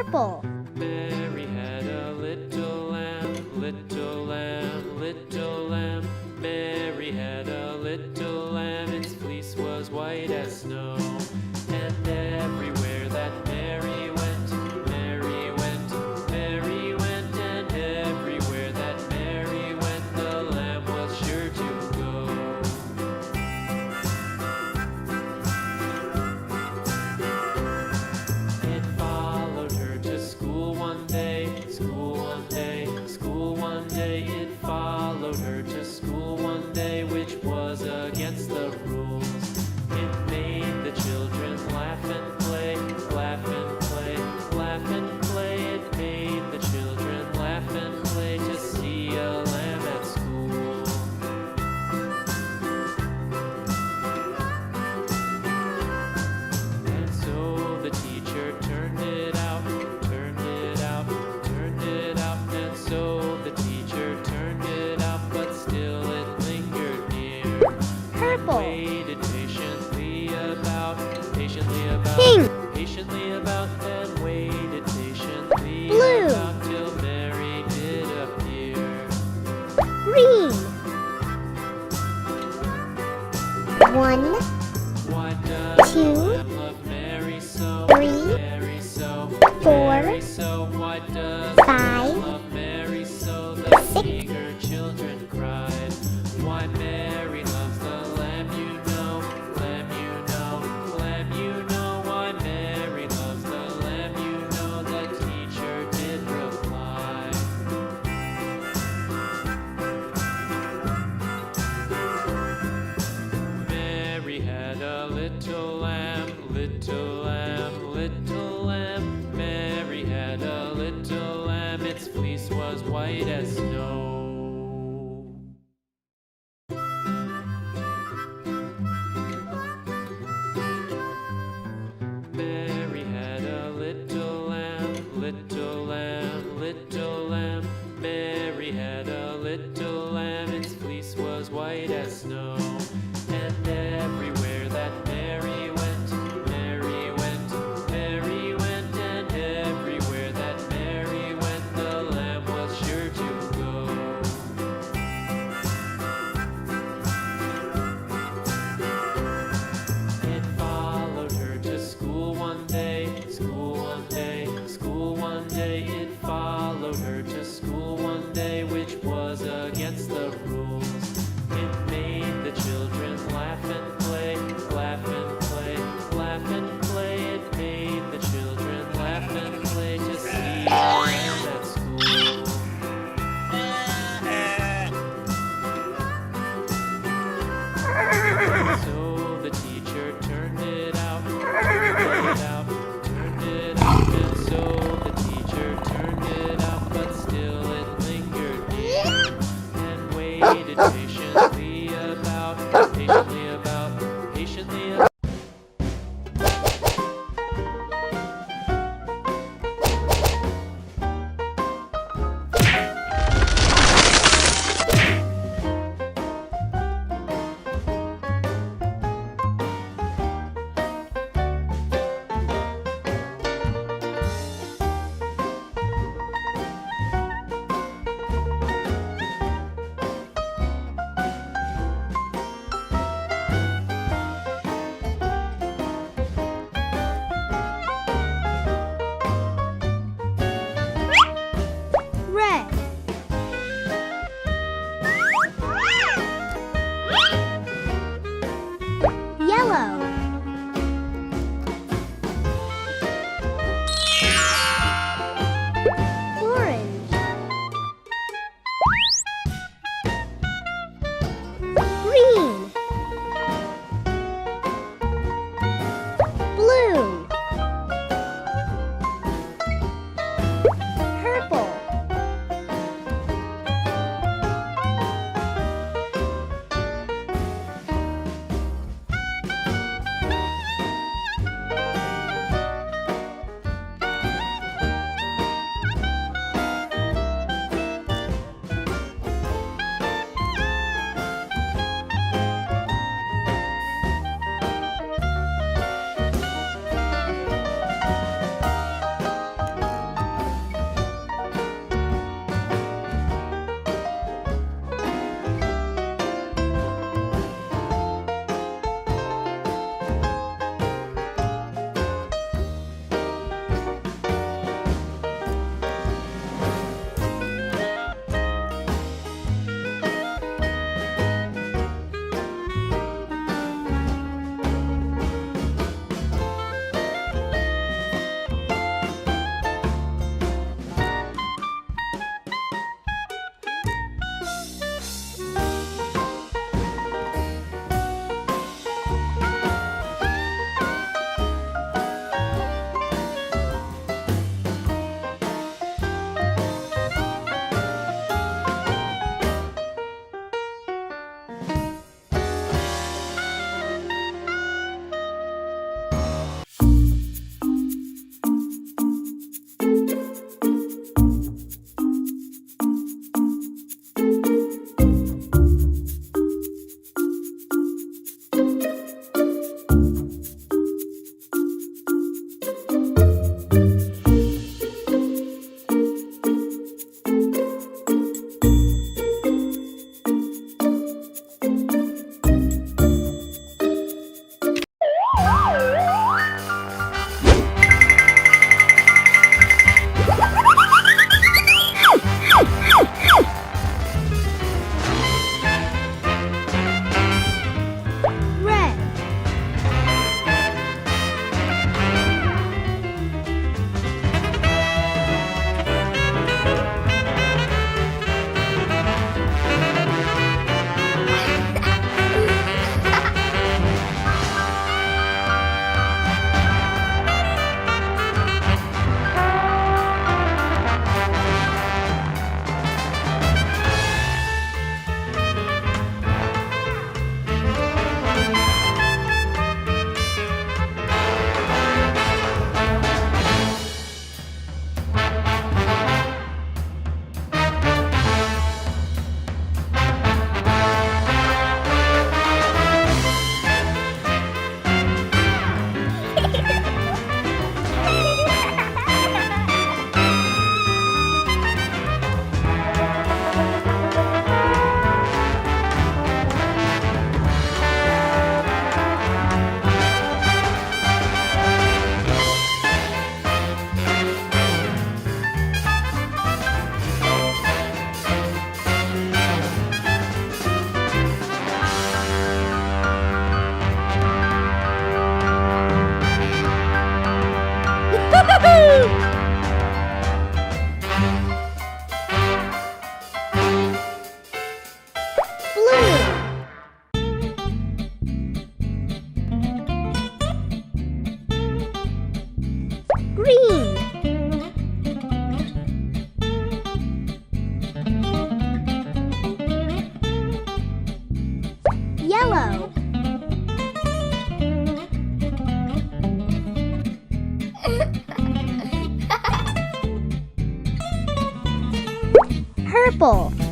Purple. Mary had a little lamb, little lamb, little lamb. Mary had a little lamb, its fleece was white as snow. And everywhere that Mary went, Mary went, Mary went. And everywhere that Mary went, the lamb was sure to go. It followed her to school one day, school one day, school one day. It followed her to school one day, which was against the rules. It made the children laugh and play, laugh and play, laugh and play. It made the children laugh and play to see a lamb at school. And so the teacher turned it out, turned it out, turned it out. And so the teacher turned it out, but still it lingered near. Purple. Waited patiently about, Pink. patiently about, and waited patiently Blue. about till Mary did appear. Green. 1, Why does Two. the lamb love Mary so? 3, Mary so, 4, Mary so. Why does the 5, lamb love Mary so? The 6. eager children cried. Why Mary loves the lamb, you know, lamb, you know, lamb, you know. Why Mary loves the lamb, you know. The teacher did reply. Mary had a little lamb, little lamb, little lamb. Mary had a little lamb, its fleece was white as snow. Mary had a little lamb, little lamb, little lamb. Mary had a little lamb, its fleece was white as snow. And everywhere that Mary went, Mary went, Mary Green. Yellow. Purple.